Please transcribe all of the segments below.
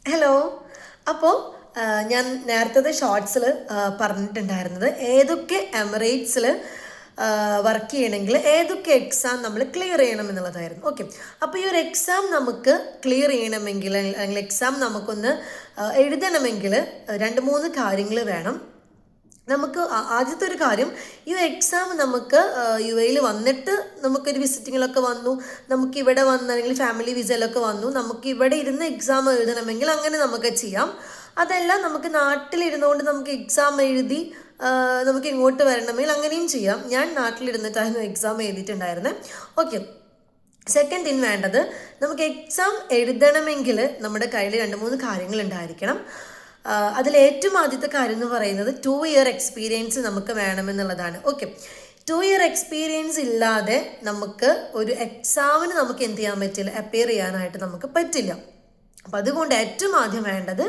Hello. അപ്പോൾ ഞാൻ നേരത്തെ ഷോർട്സിൽ പറഞ്ഞിട്ടുണ്ടായിരുന്നത് ഏതൊക്കെ എമിറേറ്റ്സിൽ വർക്ക് ചെയ്യണമെങ്കിൽ ഏതൊക്കെ എക്സാം നമ്മൾ ക്ലിയർ ചെയ്യണം എന്നുള്ളതായിരുന്നു. ഓക്കെ, അപ്പോൾ ഈ ഒരു എക്സാം നമുക്ക് ക്ലിയർ ചെയ്യണമെങ്കിൽ അല്ലെങ്കിൽ എക്സാം നമുക്കൊന്ന് എഴുതണമെങ്കിൽ 2-3 കാര്യങ്ങൾ വേണം. നമുക്ക് ആദ്യത്തെ ഒരു കാര്യം, ഈ എക്സാം നമുക്ക് യു എയിൽ വന്നിട്ട് നമുക്കൊരു വിസിറ്റിങ്ങിലൊക്കെ വന്നു, നമുക്ക് ഇവിടെ വന്ന് അല്ലെങ്കിൽ ഫാമിലി വിസയിലൊക്കെ വന്നു, നമുക്ക് ഇവിടെ ഇരുന്ന് എക്സാം എഴുതണമെങ്കിൽ അങ്ങനെ നമുക്ക് ചെയ്യാം. അതല്ല, നമുക്ക് നാട്ടിലിരുന്നുകൊണ്ട് നമുക്ക് എക്സാം എഴുതി നമുക്ക് ഇങ്ങോട്ട് വരണമെങ്കിൽ അങ്ങനെയും ചെയ്യാം. ഞാൻ നാട്ടിലിരുന്നിട്ടായിരുന്നു എക്സാം എഴുതിയിട്ടുണ്ടായിരുന്നത്. ഓക്കെ, സെക്കൻഡ് തിങ് വേണ്ടത്, നമുക്ക് എക്സാം എഴുതണമെങ്കിൽ നമ്മുടെ കയ്യിൽ 2-3 കാര്യങ്ങൾ ഉണ്ടായിരിക്കണം. അതിലേറ്റവും ആദ്യത്തെ കാര്യം എന്ന് പറയുന്നത് 2 ഇയർ എക്സ്പീരിയൻസ് നമുക്ക് വേണമെന്നുള്ളതാണ്. ഓക്കെ, 2 ഇയർ എക്സ്പീരിയൻസ് ഇല്ലാതെ നമുക്ക് ഒരു എക്സാമിന് നമുക്ക് എന്ത് ചെയ്യാൻ പറ്റില്ല, അപ്പിയർ ചെയ്യാനായിട്ട് നമുക്ക് പറ്റില്ല. അപ്പം അതുകൊണ്ട് ഏറ്റവും ആദ്യം വേണ്ടത്,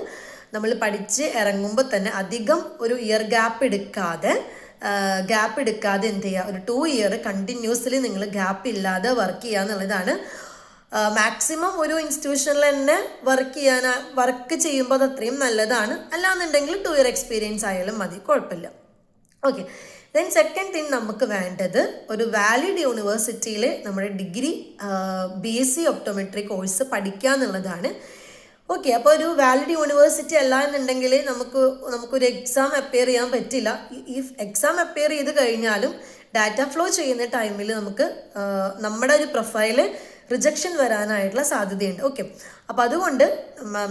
നമ്മൾ പഠിച്ച് ഇറങ്ങുമ്പോൾ തന്നെ അധികം ഒരു ഇയർ ഗ്യാപ്പ് എടുക്കാതെ എന്ത് ചെയ്യുക, ഒരു 2 ഇയർ കണ്ടിന്യൂസ്ലി നിങ്ങൾ ഗ്യാപ്പ് ഇല്ലാതെ വർക്ക് ചെയ്യുക എന്നുള്ളതാണ്. മാക്സിമം ഒരു ഇൻസ്റ്റിറ്റ്യൂഷനിൽ തന്നെ വർക്ക് ചെയ്യുമ്പോൾ അത് അത്രയും നല്ലതാണ്. അല്ലാന്നുണ്ടെങ്കിൽ 2 ഇയർ എക്സ്പീരിയൻസ് ആയാലും മതി, കുഴപ്പമില്ല. ഓക്കെ, ദെൻ സെക്കൻഡ് തിങ് നമുക്ക് വേണ്ടത്, ഒരു വാലിഡ് യൂണിവേഴ്സിറ്റിയിൽ നമ്മുടെ ഡിഗ്രി BSc ഒപ്റ്റോമെട്രി കോഴ്സ് പഠിക്കുക എന്നുള്ളതാണ്. ഓക്കെ, അപ്പോൾ ഒരു വാലിഡ് യൂണിവേഴ്സിറ്റി അല്ല എന്നുണ്ടെങ്കിൽ നമുക്കൊരു എക്സാം അപ്പിയർ ചെയ്യാൻ പറ്റില്ല. ഈ എക്സാം അപ്പിയർ ചെയ്ത് കഴിഞ്ഞാലും ഡാറ്റ ഫ്ലോ ചെയ്യുന്ന ടൈമിൽ നമുക്ക് നമ്മുടെ ഒരു പ്രൊഫൈല് റിജക്ഷൻ വരാനായിട്ടുള്ള സാധ്യതയുണ്ട്. ഓക്കെ, അപ്പോൾ അതുകൊണ്ട്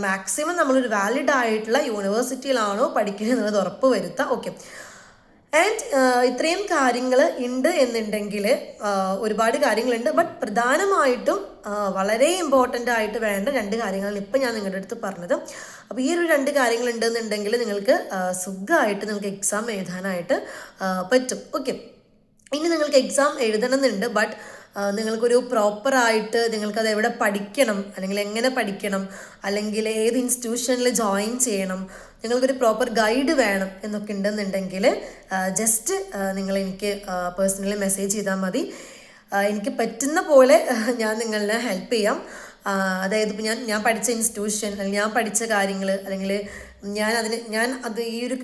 മാക്സിമം നമ്മളൊരു വാലിഡ് ആയിട്ടുള്ള യൂണിവേഴ്സിറ്റിയിലാണോ പഠിക്കുന്നത് എന്നുള്ളത് ഉറപ്പ് വരുത്തുക. ഓക്കെ, ആൻഡ് ഇത്രയും കാര്യങ്ങൾ ഉണ്ട് എന്നുണ്ടെങ്കിൽ, ഒരുപാട് കാര്യങ്ങളുണ്ട്, ബട്ട് പ്രധാനമായിട്ടും വളരെ ഇമ്പോർട്ടൻ്റ് ആയിട്ട് വേണ്ട 2 കാര്യങ്ങളാണ് ഇപ്പം ഞാൻ നിങ്ങളുടെ അടുത്ത് പറഞ്ഞത്. അപ്പോൾ ഈ ഒരു 2 കാര്യങ്ങൾ ഉണ്ടെന്നുണ്ടെങ്കിൽ നിങ്ങൾക്ക് സുഖമായിട്ട് നിങ്ങൾക്ക് എക്സാം എഴുതാനായിട്ട് പറ്റും. ഓക്കെ, ഇനി നിങ്ങൾക്ക് എക്സാം എഴുതണമെന്നുണ്ട്, ബട്ട് നിങ്ങൾക്കൊരു പ്രോപ്പറായിട്ട് നിങ്ങൾക്കത് എവിടെ പഠിക്കണം, അല്ലെങ്കിൽ എങ്ങനെ പഠിക്കണം, അല്ലെങ്കിൽ ഏത് ഇൻസ്റ്റിറ്റ്യൂഷനിൽ ജോയിൻ ചെയ്യണം, നിങ്ങൾക്കൊരു പ്രോപ്പർ ഗൈഡ് വേണം എന്നൊക്കെ ഉണ്ടെന്നുണ്ടെങ്കിൽ ജസ്റ്റ് നിങ്ങൾ എനിക്ക് പേഴ്സണലി മെസ്സേജ് ചെയ്താൽ മതി. എനിക്ക് പറ്റുന്ന പോലെ ഞാൻ നിങ്ങളെ ഹെൽപ്പ് ചെയ്യാം. അതായത് ഇപ്പോൾ ഞാൻ പഠിച്ച ഇൻസ്റ്റിറ്റ്യൂഷൻ, അല്ലെങ്കിൽ ഞാൻ പഠിച്ച കാര്യങ്ങൾ, അല്ലെങ്കിൽ ഞാൻ ഈ ഒരു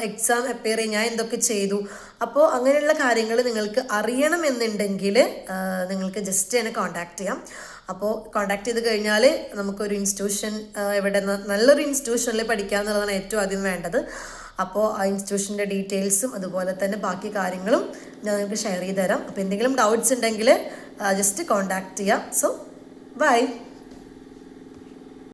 എക്സാം അപ്പിയർ ചെയ്യാൻ ഞാൻ എന്തൊക്കെ ചെയ്തു, അപ്പോൾ അങ്ങനെയുള്ള കാര്യങ്ങൾ നിങ്ങൾക്ക് അറിയണമെന്നുണ്ടെങ്കിൽ നിങ്ങൾക്ക് ജസ്റ്റ് എന്നെ കോൺടാക്ട് ചെയ്യാം. അപ്പോൾ കോൺടാക്ട് ചെയ്ത് കഴിഞ്ഞാൽ നമുക്കൊരു ഇൻസ്റ്റിറ്റ്യൂഷൻ, ഇവിടെ നല്ലൊരു ഇൻസ്റ്റിറ്റ്യൂഷനിൽ പഠിക്കുക എന്നുള്ളതാണ് ഏറ്റവും ആദ്യം വേണ്ടത്. അപ്പോൾ ആ ഇൻസ്റ്റിറ്റ്യൂഷൻ്റെ ഡീറ്റെയിൽസും അതുപോലെ തന്നെ ബാക്കി കാര്യങ്ങളും ഞാൻ നിങ്ങൾക്ക് ഷെയർ ചെയ്ത് തരാം. അപ്പോൾ എന്തെങ്കിലും ഡൗട്ട്സ് ഉണ്ടെങ്കിൽ ജസ്റ്റ് കോൺടാക്ട് ചെയ്യാം. So by.